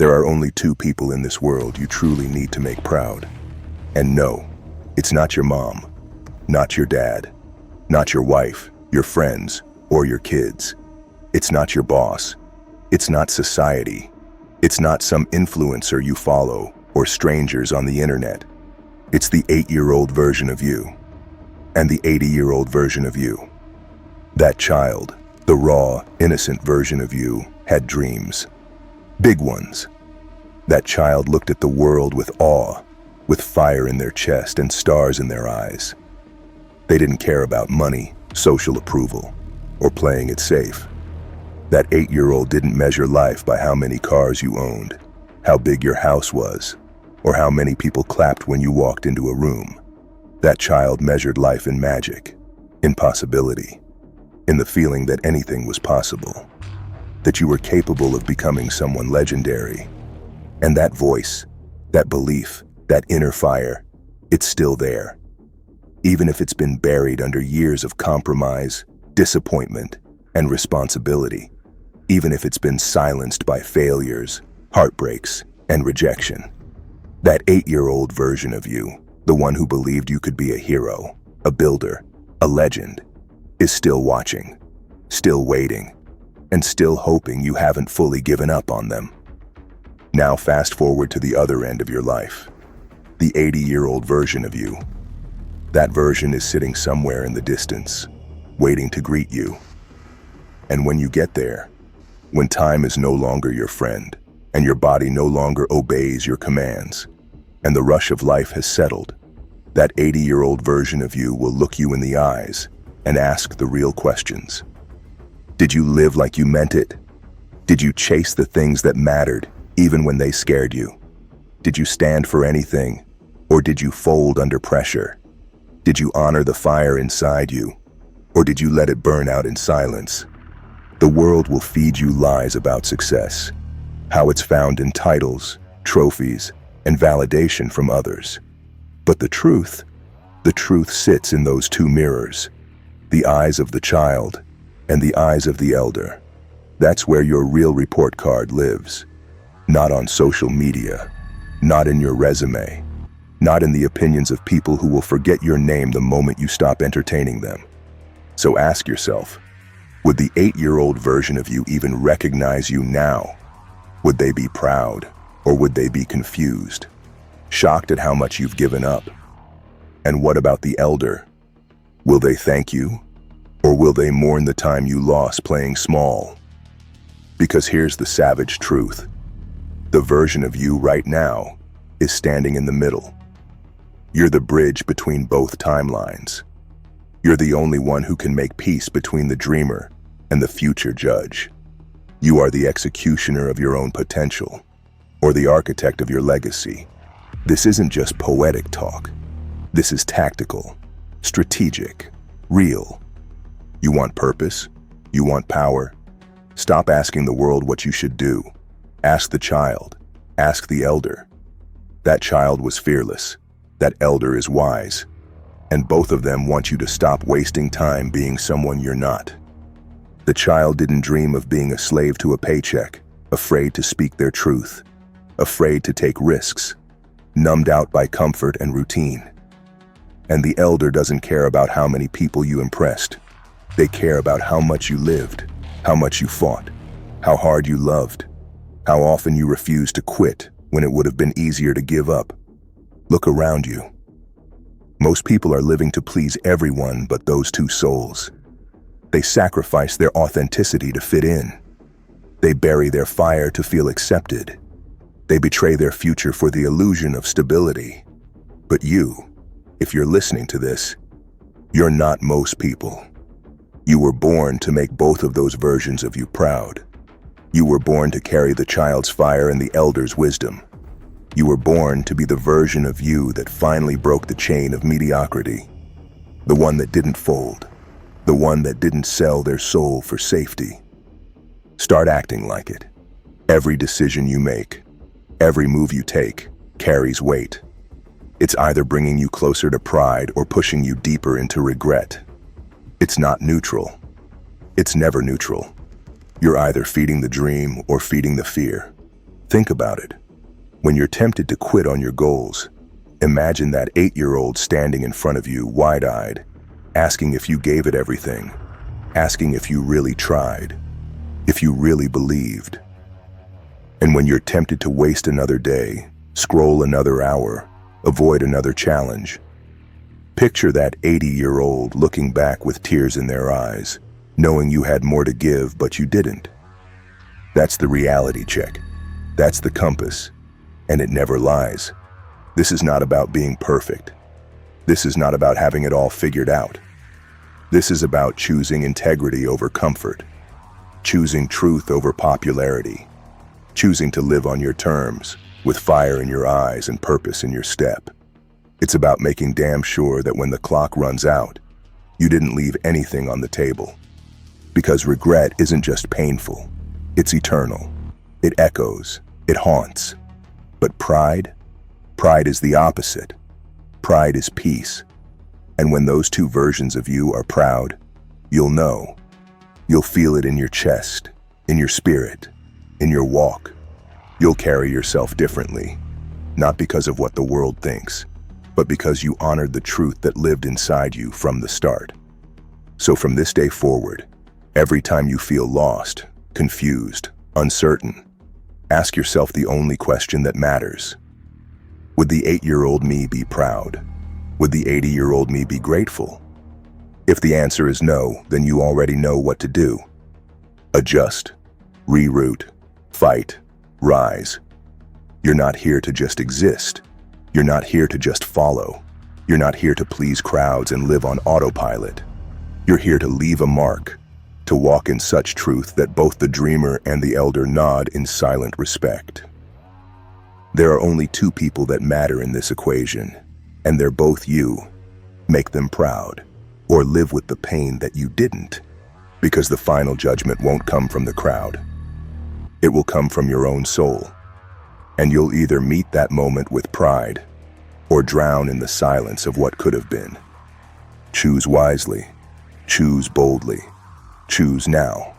There are only two people in this world you truly need to make proud. And no, it's not your mom, not your dad, not your wife, your friends, or your kids. It's not your boss. It's not society. It's not some influencer you follow or strangers on the internet. It's the 8-year-old version of you and the 80-year-old version of you. That child, the raw, innocent version of you, had dreams. Big ones. That child looked at the world with awe, with fire in their chest and stars in their eyes. They didn't care about money, social approval, or playing it safe. That 8-year-old didn't measure life by how many cars you owned, how big your house was, or how many people clapped when you walked into a room. That child measured life in magic, in possibility, in the feeling that anything was possible, that you were capable of becoming someone legendary. And that voice, that belief, that inner fire, it's still there. Even if it's been buried under years of compromise, disappointment, and responsibility. Even if it's been silenced by failures, heartbreaks, and rejection. That 8-year-old version of you, the one who believed you could be a hero, a builder, a legend, is still watching, still waiting, and still hoping you haven't fully given up on them. Now fast forward to the other end of your life, the 80-year-old version of you. That version is sitting somewhere in the distance, waiting to greet you. And when you get there, when time is no longer your friend, and your body no longer obeys your commands, and the rush of life has settled, that 80-year-old version of you will look you in the eyes and ask the real questions. Did you live like you meant it? Did you chase the things that mattered, even when they scared you? Did you stand for anything, or did you fold under pressure? Did you honor the fire inside you, or did you let it burn out in silence? The world will feed you lies about success, how it's found in titles, trophies, and validation from others. But the truth sits in those two mirrors, the eyes of the child and the eyes of the elder. That's where your real report card lives. Not on social media, not in your resume, not in the opinions of people who will forget your name the moment you stop entertaining them. So ask yourself, would the 8-year-old version of you even recognize you now? Would they be proud, or would they be confused, shocked at how much you've given up? And what about the elder? Will they thank you, or will they mourn the time you lost playing small? Because here's the savage truth. The version of you right now is standing in the middle. You're the bridge between both timelines. You're the only one who can make peace between the dreamer and the future judge. You are the executioner of your own potential, or the architect of your legacy. This isn't just poetic talk. This is tactical, strategic, real. You want purpose? You want power? Stop asking the world what you should do. Ask the child. Ask the elder. That child was fearless. That elder is wise. And both of them want you to stop wasting time being someone you're not. The child didn't dream of being a slave to a paycheck, afraid to speak their truth, afraid to take risks, numbed out by comfort and routine. And the elder doesn't care about how many people you impressed. They care about how much you lived, how much you fought, how hard you loved, how often you refused to quit when it would have been easier to give up. Look around you. Most people are living to please everyone but those two souls. They sacrifice their authenticity to fit in. They bury their fire to feel accepted. They betray their future for the illusion of stability. But you, if you're listening to this, you're not most people. You were born to make both of those versions of you proud. You were born to carry the child's fire and the elder's wisdom. You were born to be the version of you that finally broke the chain of mediocrity. The one that didn't fold. The one that didn't sell their soul for safety. Start acting like it. Every decision you make, every move you take, carries weight. It's either bringing you closer to pride or pushing you deeper into regret. It's not neutral. It's never neutral. You're either feeding the dream or feeding the fear. Think about it. When you're tempted to quit on your goals, imagine that 8-year-old standing in front of you, wide-eyed, asking if you gave it everything, asking if you really tried, if you really believed. And when you're tempted to waste another day, scroll another hour, avoid another challenge, picture that 80-year-old looking back with tears in their eyes, knowing you had more to give but you didn't. That's the reality check. That's the compass. And it never lies. This is not about being perfect. This is not about having it all figured out. This is about choosing integrity over comfort, choosing truth over popularity, choosing to live on your terms, with fire in your eyes and purpose in your step. It's about making damn sure that when the clock runs out, you didn't leave anything on the table. Because regret isn't just painful, it's eternal. It echoes, it haunts. But pride is the opposite. Pride is peace. And when those two versions of you are proud, you'll know. You'll feel it in your chest, in your spirit, in your walk. You'll carry yourself differently, not because of what the world thinks, but because you honored the truth that lived inside you from the start. So from this day forward, every time you feel lost, confused, uncertain, ask yourself the only question that matters. Would the 8-year-old me be proud? Would the 80-year-old me be grateful? If the answer is no, then you already know what to do. Adjust, reroute, fight, rise. You're not here to just exist. You're not here to just follow. You're not here to please crowds and live on autopilot. You're here to leave a mark, to walk in such truth that both the dreamer and the elder nod in silent respect. There are only two people that matter in this equation, and they're both you. Make them proud, or live with the pain that you didn't, because the final judgment won't come from the crowd. It will come from your own soul, and you'll either meet that moment with pride, or drown in the silence of what could have been. Choose wisely, choose boldly, choose now.